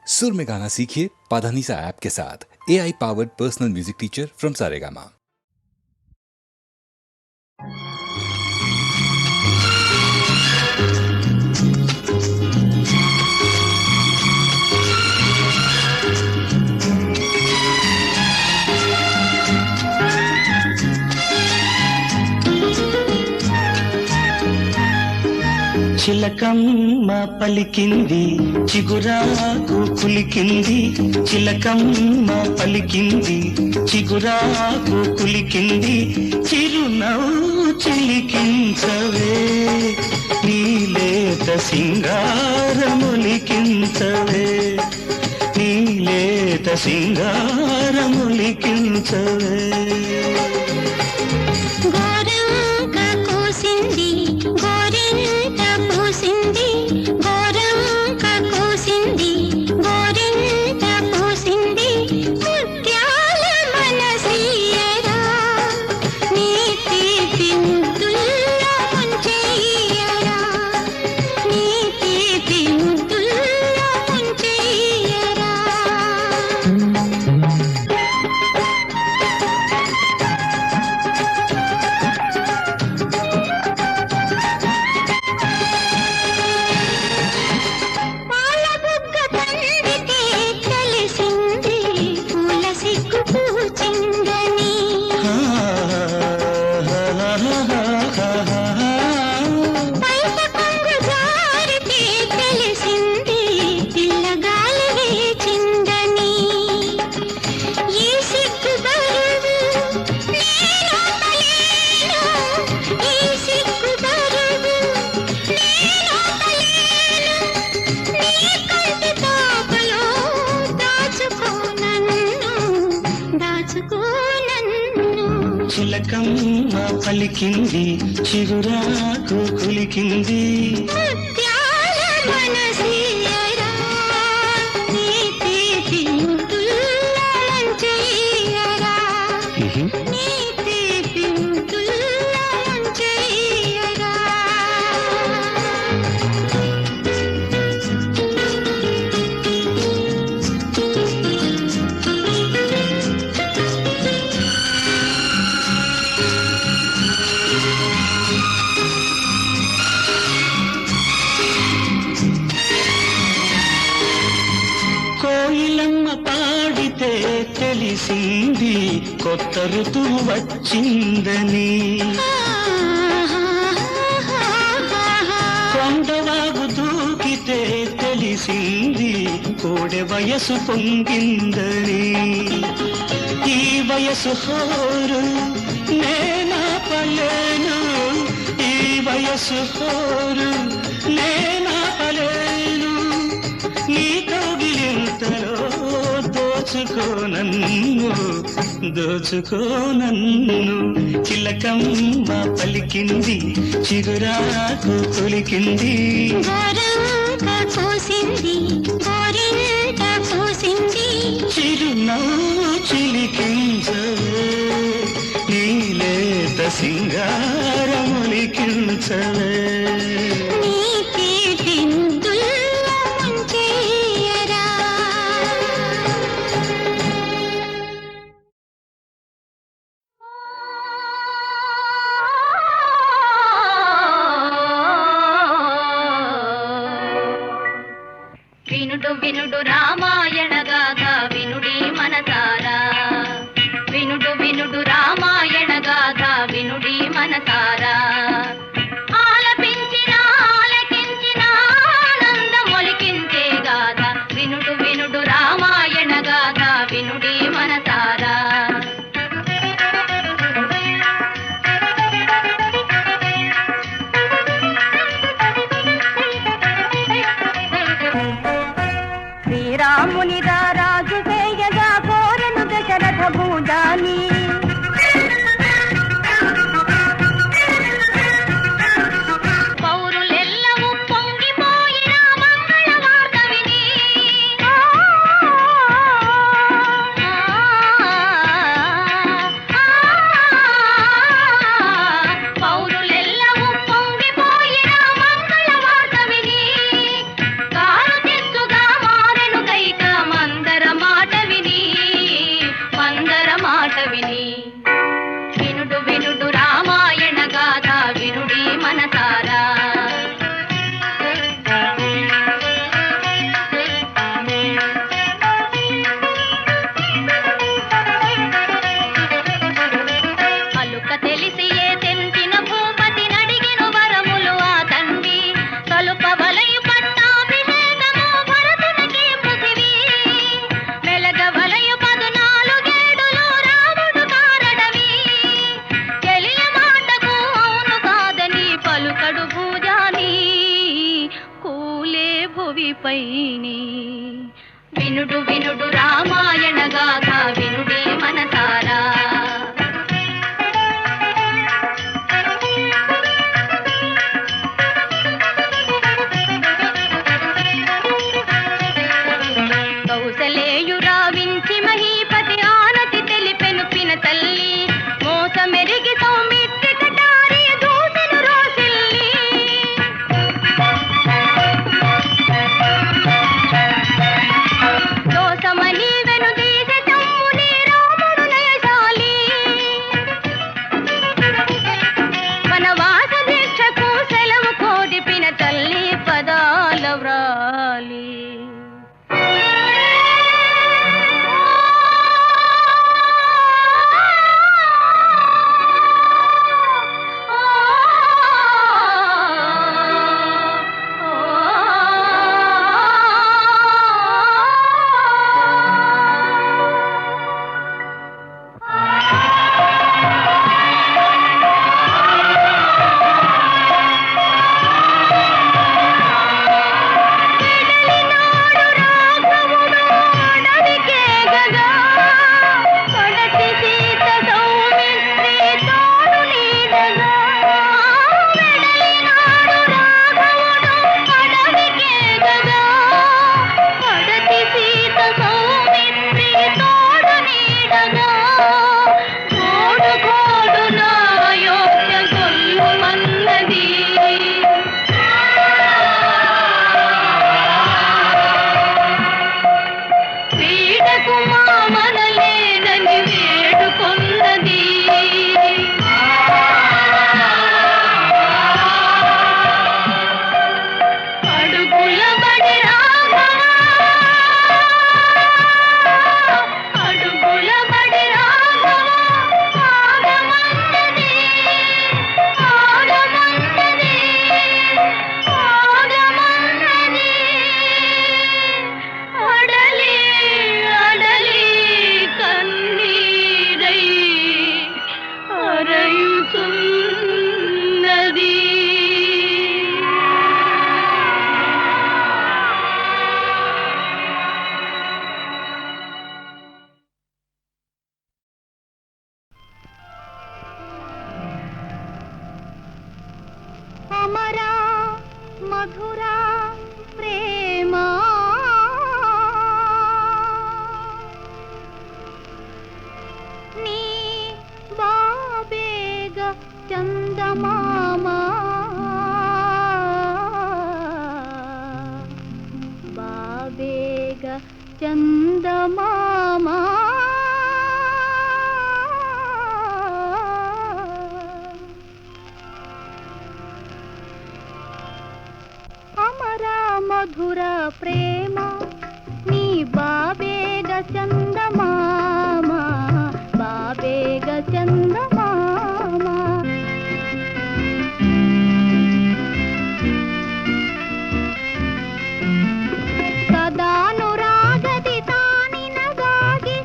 सुर में गाना सीखिए पाधानीसा ऐप के साथ। AI powered personal music teacher from Saregama. చిలకమ్మ పలికింది చిగురాకు కులికింది, చిలకమ్మ పలికింది చిగురాకు కులికింది, చిరునవ్వు చిలికించవే నీలేత సింగారములికించవే, నీలేత సింగారములికించవే. చిలకమ్మ పలికింది చిగురాకు కులికింది, కోయిలమ్మ పాడితే తెలిసింది కొత్త ఋతువు వచ్చిందని, కొండవాగు దూకితే తెలిసింది కోడె వయసు పొంగిందని, ఈ వయసు హోరు నేనాపలేను, ఈ వయసు హోరు నేనాపలేను, నీ కౌగిలింతలో దోచుకో నన్ను, దోచుకో నన్ను. చిలకమ్మ పలికింది చిగురాకు కులికింది, చిరునవ్వు చిలికించవే నీలేత సింగారములికించవే. వినుడు వినుడు రామాయణ గాథ వినుడి మనసారా, వినుడు వినుడు రామాయణ గాథ వినుడి మనసారా, ఆలపించిన ఆలకించిన ఆనందమొలికించే గాథ వినుడు వినుడు రామాయణ గాథ వినుడి మనసారా. శ్రీరామునిదా రాజు చేయగా కోరెను దశరథ భూజాని, పౌరులెల్లవూ పొంగిపోయిన మంగళ వార్త విని, పౌరులెల్లవూ పొంగిపోయిన మంగళ వార్త విని, కారు తెచ్చుగా మారెను కైక వినుడు వినుడు రామాయణ గాథ వినుడి మనసారా కౌసలేయురా వించి మహీపతి ఆనతి తెలిపెను పిన తల్లి మోసమెరిగి సౌమిత్రి కటారి దూసెను రోసిల్లి దోసమని వెను దీస చమ్ముని రాముడు నయశాలి వనవాస దీక్షకు సెలవు కోరి పిన తల్లి పదాల వ్రాలి అమరా మధురా ప్రేమ నీ బాబేగ చందమామ బాబేగ చందమామ మధుర ప్రేమ నీ బాబేగ చందమామ బాబేగ చందమామ ಸದಾನುರಾಗದಿ ತಾನಿನಗಾಗಿ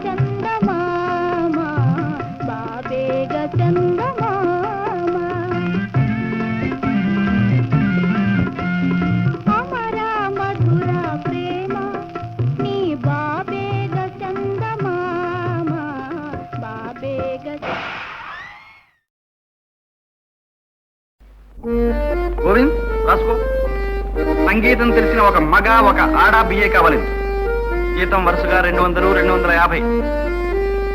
చందమామ బాబేగ చందమామ అమర మధుర ప్రేమ నీ బాబేగ చందమామ బాబేగ గోవింద్ రాసుకో. సంగీతం తెలిసిన ఒక మగ ఒక ఆడ బిఏ కావాలి. జీతం వరుసగా 200, 250.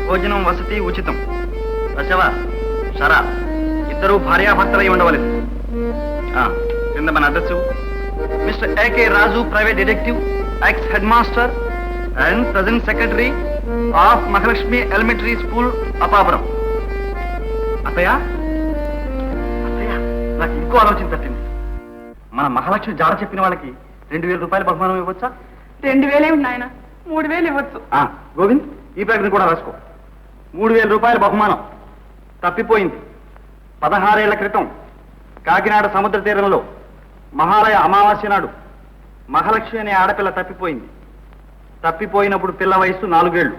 భోజనం వసతి ఉచితం. దశవ షరా ఇద్దరు భార్యాభర్తలై ఉండవలేదు. కింద మన address mister A K Raju, private detective, ex head master and present secretary of Mahalakshmi elementary school, Apapuram. అత్తయ్య అత్తయ్య నాకు ఇంకో ఆలోచన తట్టింది. మన మహాలక్ష్మి జాడ చెప్పిన వాళ్ళకి 2000 రూపాయల బహుమానం ఇవ్వచ్చా? 2000 ఏమిటి నాయన, 3000 ఇవ్వచ్చు. గోవింద్ ఈ ప్రకటన కూడా రాసుకో. 3000 రూపాయల బహుమానం. తప్పిపోయింది. 16 ఏళ్ల క్రితం కాకినాడ సముద్ర తీరంలో మహాలయ అమావాస్య నాడు మహాలక్ష్మి అనే ఆడపిల్ల తప్పిపోయింది. తప్పిపోయినప్పుడు పిల్ల వయస్సు 4 ఏళ్లు.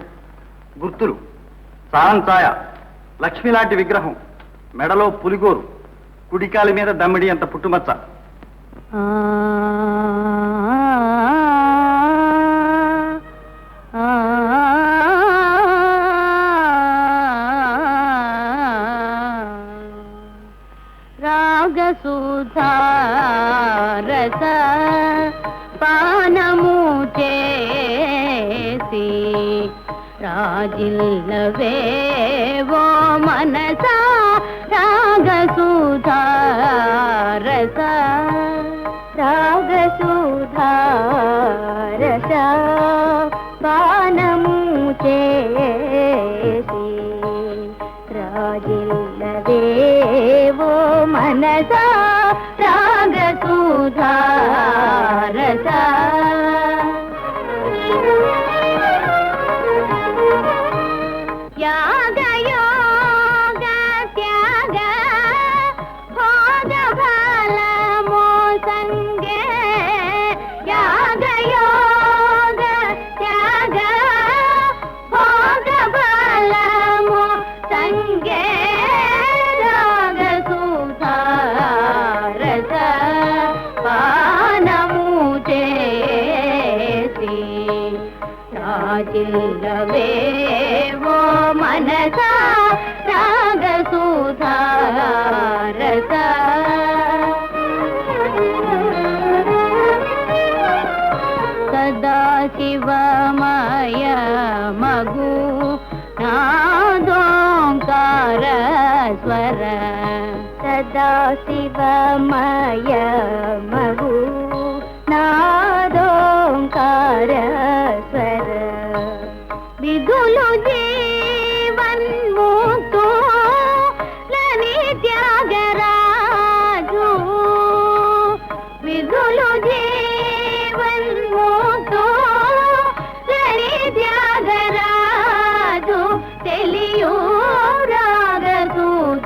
గుర్తులు: సారం ఛాయ, లక్ష్మి లాంటి విగ్రహం, మెడలో పులిగోరు, కుడికాలి మీద దమ్మిడి అంత పుట్టుమచ్చ. రాగసుధారస పానము చేసి రాజిల్లవేవో మనసా రాగసుధారస రాగసుధారస పానము చేసి రాజిల్లవేవో మనసా రాగసుధారస యాగయోగ త్యాగ భోగ ఫలమో సంగే యాగయోగ త్యాగ భోగ ఫలమో సంగే రాగసుధారస పానము చేసి రాజిల్లవేవో మనసా రాగసుధారస సదాశివమయ మగు నాదోంకార స్వర సదాశివమయ మగు నాదోంకార స్వర విధులు జీవన్ముక్తో లని త్యాగరాజు విధులు జీవన్ముక్తో లని త్యాగరాజు తెలియో రాగసుధారస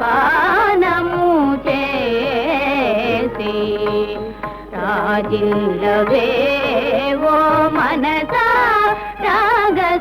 పానము చేసి రాజిల్లవేవో మనసా రాగసుధారస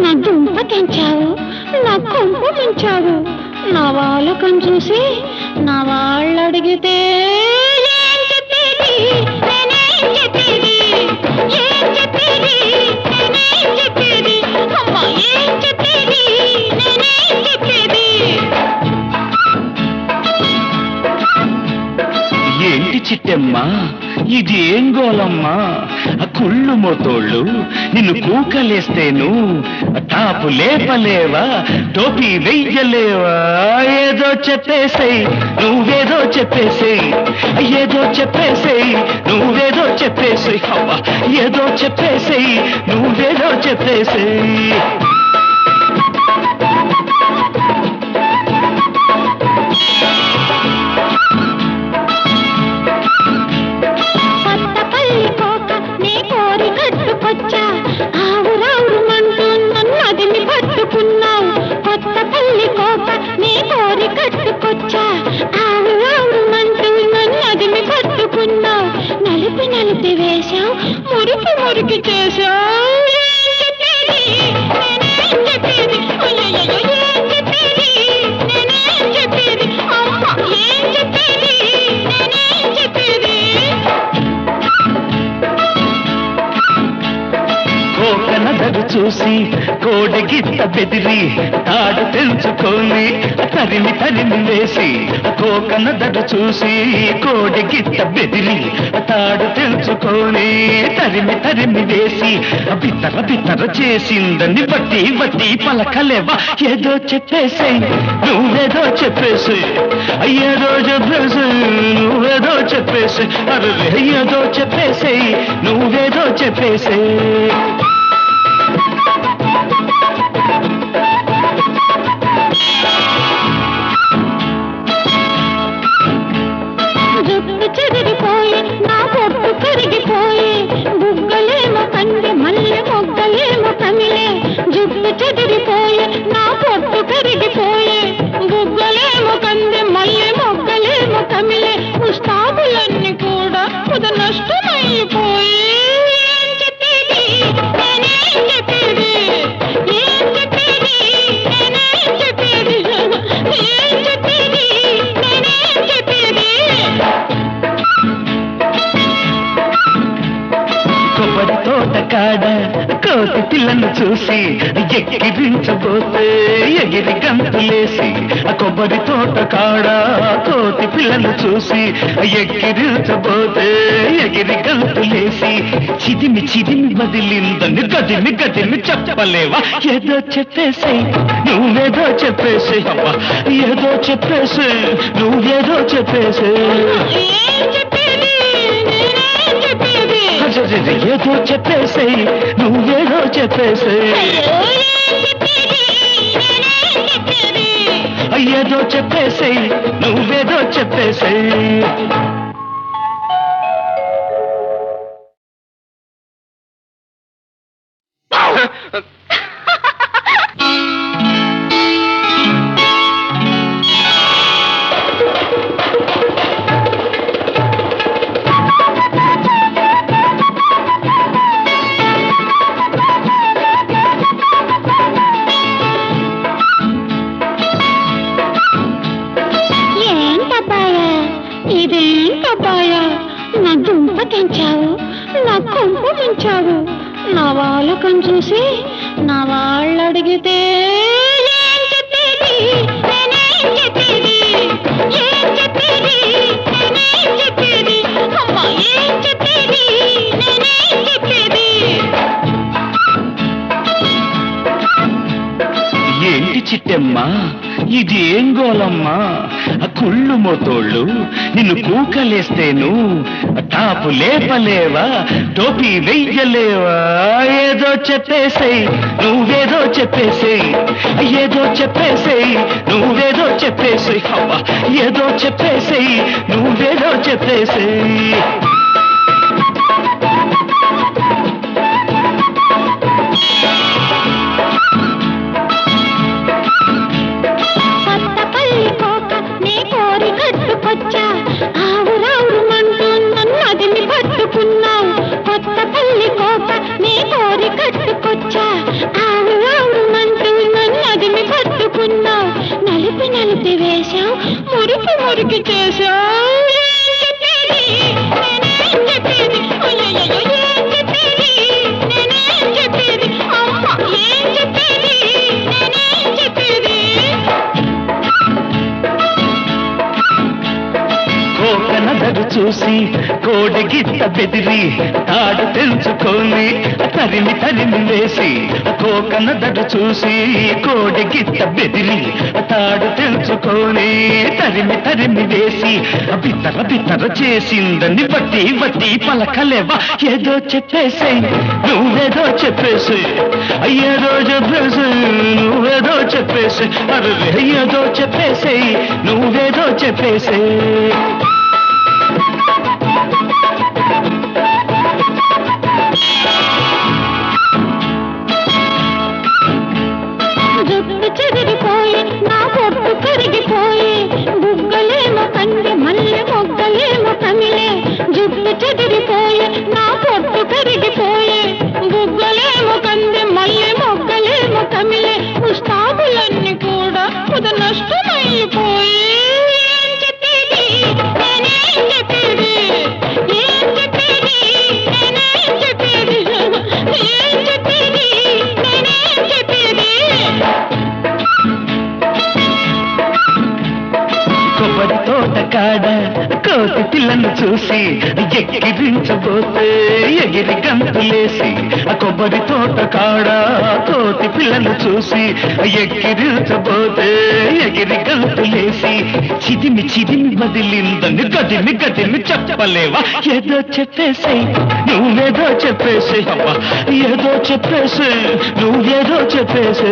నా దుంప తెంచావు, నా కొంపు మించావు, నా వాళ్ళకం చూసి నా వాళ్ళు అడిగితే ఏం చెప్పేది, నేనేం చెప్పేది, ఏం చెప్పేది, నేనేం చెప్పేది, అమ్మా ఏం చెప్పేది, నేనేం చెప్పేది. ఏంటి చిట్టమ్మ చిట్టెమ్మా ఇది ఏం గోలమ్మా కుళ్ళు మోతోళ్ళు నిన్ను కూకలేస్తేను టాపు లేపలేవా టోపీ వెయ్యలేవా ఏదో చెప్పేసేయ్ నువ్వేదో చెప్పేసేయ్ ఏదో చెప్పేసేయ్ నువ్వేదో చెప్పేసేయ్ అవ్వ ఏదో చెప్పేసేయ్ నువ్వేదో చెప్పేసేయ్ కట్టుకొచ్చా ఆవురావురు మంటూ నన్ను అదిని పట్టుకున్నావు కొత్త పల్లి కోక నీ కోరి కట్టుకొచ్చా ఆవురావురు మంటూ నన్ను అదిని పట్టుకున్నావు నలిపి నలిపి వేశావు మురికి మురికి చేశావు కోకనదరు చూసి కోడగిత్త బెదిరి తాడు తెంచుకొని తరిమి తరిమి వేసి కోకనదరు చూసి కోడగిత్త బెదిరి తాడు తెంచుకొని తరిమి తరిమి వేసి బిత్తర బిత్తర చేసిందని బట్టి బట్టి పలకలేవా ఏదో చెప్పేసేయ్ నువ్వేదో చెప్పేసేయ్ ఏదో చెప్పేసేయ్ నువ్వేదో చెప్పేసేయ్ అరే ఏదో చెప్పేసేయ్ నువ్వేదో చెప్పేసేయ్ జుట్టు చెదిరిపోయి నా పొట్టు కరిగిపోయి బుగ్గలేమో కంది మల్లె మొగ్గలేమో కమిలే జుట్టు చెదిరిపోయి నా పొట్టు కరిగిపోయి బుగ్గలేమో కంది మల్లె మొగ్గలేమో కమిలే పుష్పాకులన్నీ కూడా పుద నష్టమైపోయి ఏం చెప్పేది నేనేం చెప్పేది ఏం చెప్పేది నేనేం చెప్పేది ఏం చెప్పేది నేనేం చెప్పేది కొబ్బరి తోట కాడ కోతి పిల్లను చూసి ఎక్కిరించబోతే ఎగిరి గంతులేసి కొబ్బరి తోట కాడ కోతి పిల్లను చూసి ఎక్కిరించబోతే ఎగిరి గంతులేసి చిదిమి చిదిమి వదిలిందని గదిమి గదిమి చెప్పలేవా ఏదో చెప్పేసేయ్ నువ్వేదో చెప్పేసేయ్ అవ్వ ఏదో చెప్పేసేయ్ నువ్వేదో చెప్పేసేయ్ ఏం చెప్పేది నేనేం చెప్పేది ఏదో చెప్పేసేయ్ నువ్వేదో చెప్పేసేయ్ ఏదో చెప్పేసేయ్ నువ్వేదో చెప్పేసేయ్ ఇదేంటబ్బాయా నా దుంప తెంచావు నా కొంపు మించావు నా వాళ్ళకం చూసి నా వాళ్ళు అడిగితే ఏం చెప్పేది నేనేం చెప్పేది ఏం చెప్పేది నేనేం చెప్పేది అమ్మా ఏం చెప్పేది నేనేం చెప్పేది ఏంటి చిట్టెమ్మా ఇది ఏం గోలమ్మా కుళ్ళు మోతోళ్ళు నిన్ను కూకలేస్తేను టాపు లేపలేవా టోపీ వెయ్యలేవా ఏదో చెప్పేసేయ్ నువ్వేదో చెప్పేసేయ్ ఏదో చెప్పేసేయ్ నువ్వేదో చెప్పేసేయ్ అవ్వ ఏదో చెప్పేసేయ్ నువ్వేదో చెప్పేసేయ్ కట్టుకొచ్చా ఆవురావురు మంటూ నన్ను అదిని పట్టుకున్నావు కొత్త పల్లి కోక నీ కోరి కట్టుకొచ్చా ఆవురావురు మంటూ నన్ను అదిని పట్టుకున్నావు నలిపి నలిపి వేశావు మురికి మురికి చేశావు ఏం చెప్పేది నేనేం చెప్పేది ఏం చెప్పేది నేనేం చెప్పేది అమ్మ ఏం చెప్పేది నేనేం చెప్పేది కోకనదరు చూసి కోడి గిత్త బెదిరి తాడు తెంచుకొని తరిమి తరిమి వేసి కోకన దడ చూసి కోడి గిత్త బెదిరి తాడు తెంచుకొని తరిమి తరిమి వేసి బిత్తర బిత్తర చేసిందని బట్టి బట్టి పలకలేవా ఏదో చెప్పేసే నువ్వేదో చెప్పేసి ఏదో చెప్పేసి నువ్వేదో చెప్పేసి అరే ఏదో చెప్పేసే నువ్వేదో చెప్పేసే జుట్టు చెదిరిపోయి నా పొట్టు కరిగిపోయి బుగ్గలేమో కంది మల్లె మొగ్గలేమో కమిలే జుట్టు చెదిరిపోయి నా పొట్టు కరిగిపోయి బుగ్గలేమో కంది మల్లె మొగ్గలేమో కమిలే పుష్పాకులన్నీ కూడా పుద నష్టమైపోయి ఏం చెప్పేది నేనేం చెప్పేది ఏం చెప్పేది నేనేం చెప్పేది ఏం చెప్పేది నేనేం చెప్పేది కొబ్బరి తోట కాడ కోతి పిల్లను చూసి ఎక్కిరించబోతే ఎగిరి గంతులేసి ఆ కొబ్బరి తోట కాడ కోతి పిల్లను చూసి ఎక్కిరించబోతే ఎగిరి గంతులేసి చిదిమి చిదిమి వదిలిందని గదిమి గదిమి చెప్పలేవా ఏదో చెప్పేసి నువ్వేదో చెప్పేసి అమ్మా ఏదో చెప్పేసి నువ్వేదో చెప్పేసి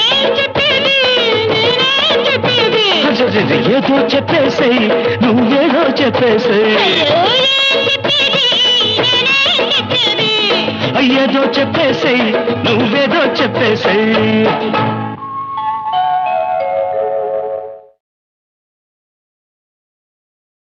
ఏం చెప్పేది నేనేం చెప్పేది ఏదో చెప్పేసి నువ్వేదో చెప్పేసి అయ్యో ఏం చెప్పేది నేనేం చెప్పేది ఏదో చెప్పేసి నువ్వేదో చెప్పేసి